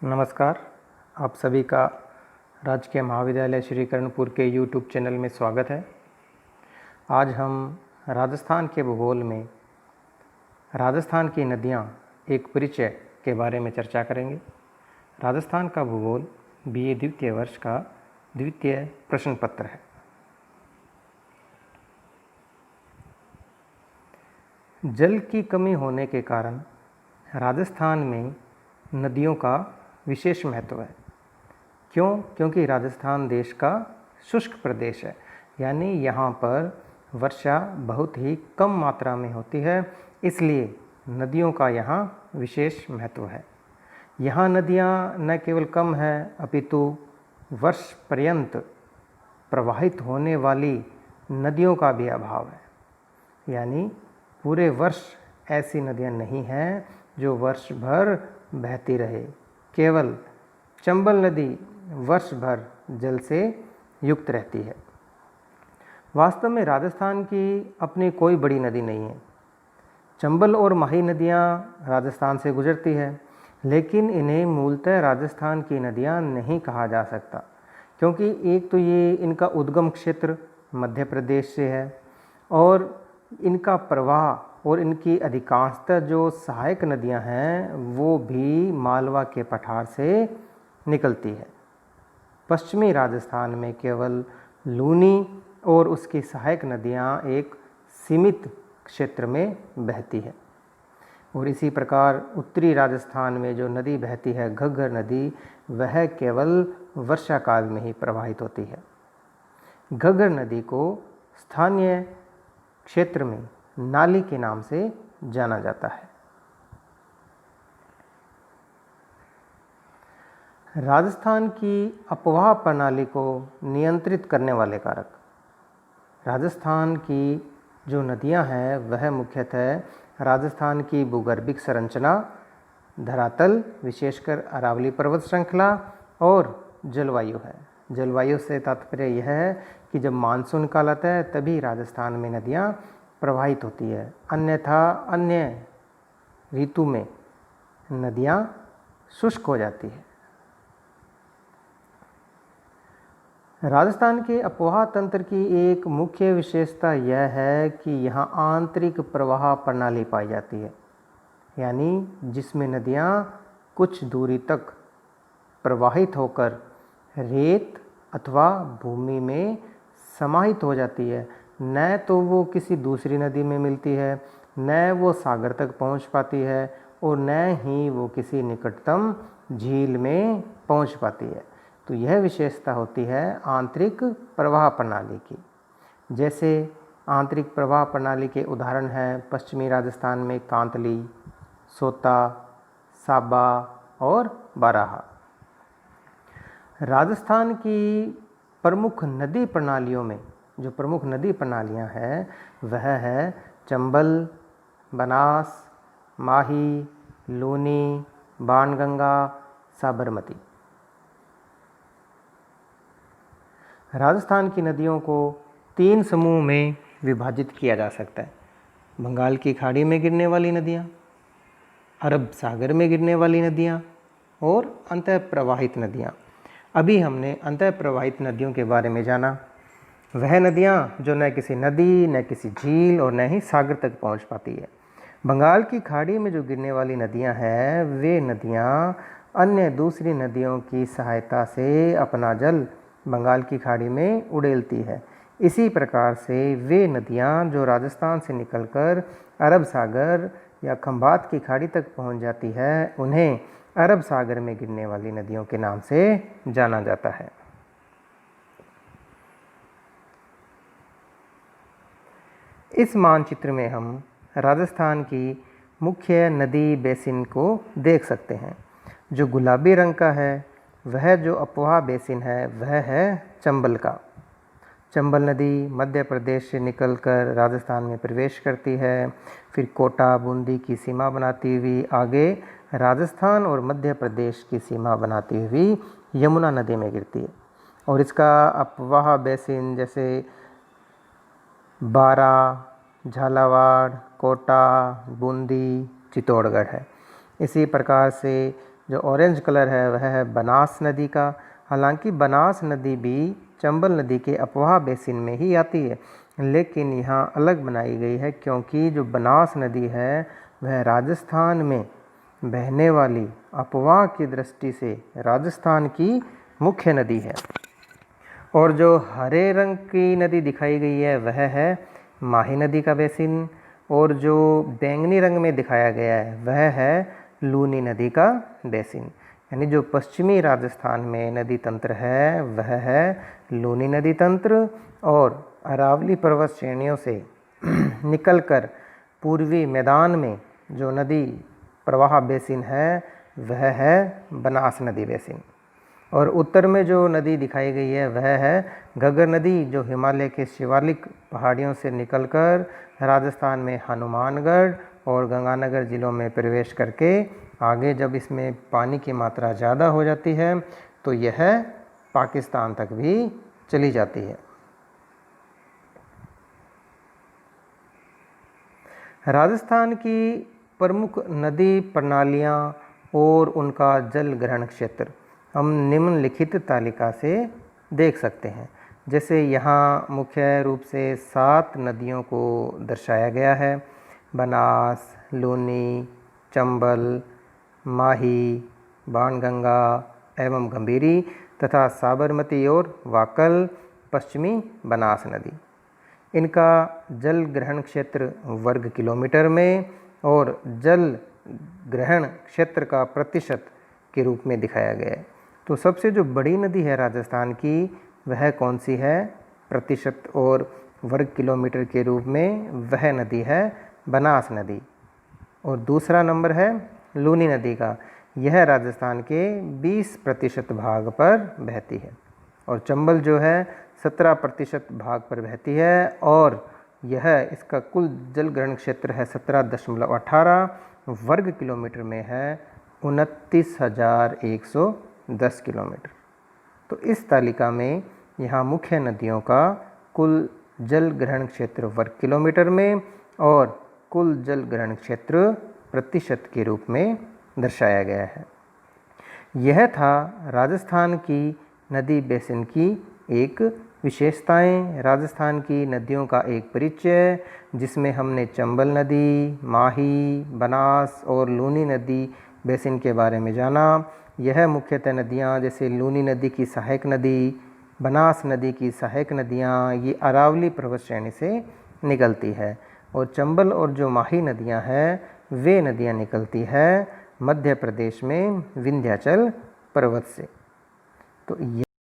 नमस्कार। आप सभी का राजकीय महाविद्यालय श्री कर्णपुर के YouTube चैनल में स्वागत है। आज हम राजस्थान के भूगोल में राजस्थान की नदियाँ एक परिचय के बारे में चर्चा करेंगे। राजस्थान का भूगोल BA द्वितीय वर्ष का द्वितीय प्रश्न पत्र है। जल की कमी होने के कारण राजस्थान में नदियों का विशेष महत्व है। क्यों? क्योंकि राजस्थान देश का शुष्क प्रदेश है, यानी यहाँ पर वर्षा बहुत ही कम मात्रा में होती है, इसलिए नदियों का यहाँ विशेष महत्व है। यहाँ नदियाँ न केवल कम हैं अपितु वर्ष पर्यंत प्रवाहित होने वाली नदियों का भी अभाव है, यानी पूरे वर्ष ऐसी नदियाँ नहीं हैं जो वर्ष भर बहती रहे। केवल चंबल नदी वर्ष भर जल से युक्त रहती है। वास्तव में राजस्थान की अपनी कोई बड़ी नदी नहीं है। चंबल और माही नदियाँ राजस्थान से गुजरती है, लेकिन इन्हें मूलतः राजस्थान की नदियाँ नहीं कहा जा सकता, क्योंकि एक तो ये इनका उद्गम क्षेत्र मध्य प्रदेश से है और इनका प्रवाह और इनकी अधिकांशतः जो सहायक नदियां हैं वो भी मालवा के पठार से निकलती है। पश्चिमी राजस्थान में केवल लूनी और उसकी सहायक नदियां एक सीमित क्षेत्र में बहती है, और इसी प्रकार उत्तरी राजस्थान में जो नदी बहती है घग्गर नदी, वह केवल वर्षा काल में ही प्रवाहित होती है। घग्गर नदी को स्थानीय क्षेत्र में नाली के नाम से जाना जाता है। राजस्थान की अपवाह प्रणाली को नियंत्रित करने वाले कारक। राजस्थान की जो नदियां हैं वह मुख्यतः राजस्थान की भूगर्भिक संरचना, धरातल विशेषकर अरावली पर्वत श्रृंखला और जलवायु है। जलवायु से तात्पर्य यह है कि जब मानसून काल आता है तभी राजस्थान में नदियां प्रवाहित होती है, अन्यथा अन्य ऋतु में नदियां शुष्क हो जाती है। राजस्थान के अपवाह तंत्र की एक मुख्य विशेषता यह है कि यहाँ आंतरिक प्रवाह प्रणाली पाई जाती है, यानी जिसमें नदियाँ कुछ दूरी तक प्रवाहित होकर रेत अथवा भूमि में समाहित हो जाती है। न तो वो किसी दूसरी नदी में मिलती है, न वो सागर तक पहुंच पाती है, और न ही वो किसी निकटतम झील में पहुंच पाती है। तो यह विशेषता होती है आंतरिक प्रवाह प्रणाली की। जैसे आंतरिक प्रवाह प्रणाली के उदाहरण हैं पश्चिमी राजस्थान में कांतली, सोता, साबा और बाराहा। राजस्थान की प्रमुख नदी प्रणालियों में जो प्रमुख नदी प्रणालियां हैं वह है चंबल, बनास, माही, लूनी, बाणगंगा, साबरमती। राजस्थान की नदियों को 3 समूह में विभाजित किया जा सकता है। बंगाल की खाड़ी में गिरने वाली नदियाँ, अरब सागर में गिरने वाली नदियाँ और अंतः प्रवाहित नदियाँ। अभी हमने अंतः प्रवाहित नदियों के बारे में जाना। वह नदियाँ जो न किसी नदी, न किसी झील और न ही सागर तक पहुँच पाती है। बंगाल की खाड़ी में जो गिरने वाली नदियाँ हैं वे नदियाँ अन्य दूसरी नदियों की सहायता से अपना जल बंगाल की खाड़ी में उड़ेलती है। इसी प्रकार से वे नदियाँ जो राजस्थान से निकलकर अरब सागर या खंभात की खाड़ी तक पहुँच जाती है उन्हें अरब सागर में गिरने वाली नदियों के नाम से जाना जाता है। इस मानचित्र में हम राजस्थान की मुख्य नदी बेसिन को देख सकते हैं। जो गुलाबी रंग का है वह जो अपवाह बेसिन है वह है चंबल का। चंबल नदी मध्य प्रदेश से निकलकर राजस्थान में प्रवेश करती है, फिर कोटा बूंदी की सीमा बनाती हुई आगे राजस्थान और मध्य प्रदेश की सीमा बनाती हुई यमुना नदी में गिरती है। और इसका अपवाह बेसिन जैसे बारा, झालावाड़, कोटा, बूंदी, चित्तौड़गढ़ है। इसी प्रकार से जो ऑरेंज कलर है वह है बनास नदी का। हालांकि बनास नदी भी चंबल नदी के अपवाह बेसिन में ही आती है, लेकिन यहाँ अलग बनाई गई है क्योंकि जो बनास नदी है वह राजस्थान में बहने वाली अपवाह की दृष्टि से राजस्थान की मुख्य नदी है। और जो हरे रंग की नदी दिखाई गई है वह है माही नदी का बेसिन, और जो बैंगनी रंग में दिखाया गया है वह है लूनी नदी का बेसिन। यानी जो पश्चिमी राजस्थान में नदी तंत्र है वह है लूनी नदी तंत्र, और अरावली पर्वत श्रेणियों से निकलकर पूर्वी मैदान में जो नदी प्रवाह बेसिन है वह है बनास नदी बेसिन। और उत्तर में जो नदी दिखाई गई है वह है घग्गर नदी, जो हिमालय के शिवालिक पहाड़ियों से निकलकर राजस्थान में हनुमानगढ़ और गंगानगर ज़िलों में प्रवेश करके आगे जब इसमें पानी की मात्रा ज़्यादा हो जाती है तो यह पाकिस्तान तक भी चली जाती है। राजस्थान की प्रमुख नदी प्रणालियाँ और उनका जल ग्रहण क्षेत्र हम निम्नलिखित तालिका से देख सकते हैं। जैसे यहाँ मुख्य रूप से 7 नदियों को दर्शाया गया है: बनास, लूनी, चंबल, माही, बाणगंगा एवं गंभीरी तथा साबरमती और वाकल पश्चिमी बनास नदी। इनका जल ग्रहण क्षेत्र वर्ग किलोमीटर में और जल ग्रहण क्षेत्र का प्रतिशत के रूप में दिखाया गया है। तो सबसे जो बड़ी नदी है राजस्थान की वह कौन सी है प्रतिशत और वर्ग किलोमीटर के रूप में? वह नदी है बनास नदी। और दूसरा नंबर है लूनी नदी का, यह राजस्थान के 20% भाग पर बहती है। और चंबल जो है 17% भाग पर बहती है, और यह इसका कुल जल ग्रहण क्षेत्र है 17.18 वर्ग किलोमीटर में है 29,110 किलोमीटर। तो इस तालिका में यहाँ मुख्य नदियों का कुल जल ग्रहण क्षेत्र वर्ग किलोमीटर में और कुल जल ग्रहण क्षेत्र प्रतिशत के रूप में दर्शाया गया है। यह था राजस्थान की नदी बेसिन की एक विशेषताएं, राजस्थान की नदियों का एक परिचय, जिसमें हमने चंबल नदी, माही, बनास और लूनी नदी बेसिन के बारे में जाना। यह मुख्यतः नदियाँ जैसे लूनी नदी की सहायक नदी, बनास नदी की सहायक नदियाँ ये अरावली पर्वत श्रेणी से निकलती है, और चंबल और जो माही नदियाँ हैं वे नदियाँ निकलती है मध्य प्रदेश में विंध्याचल पर्वत से। तो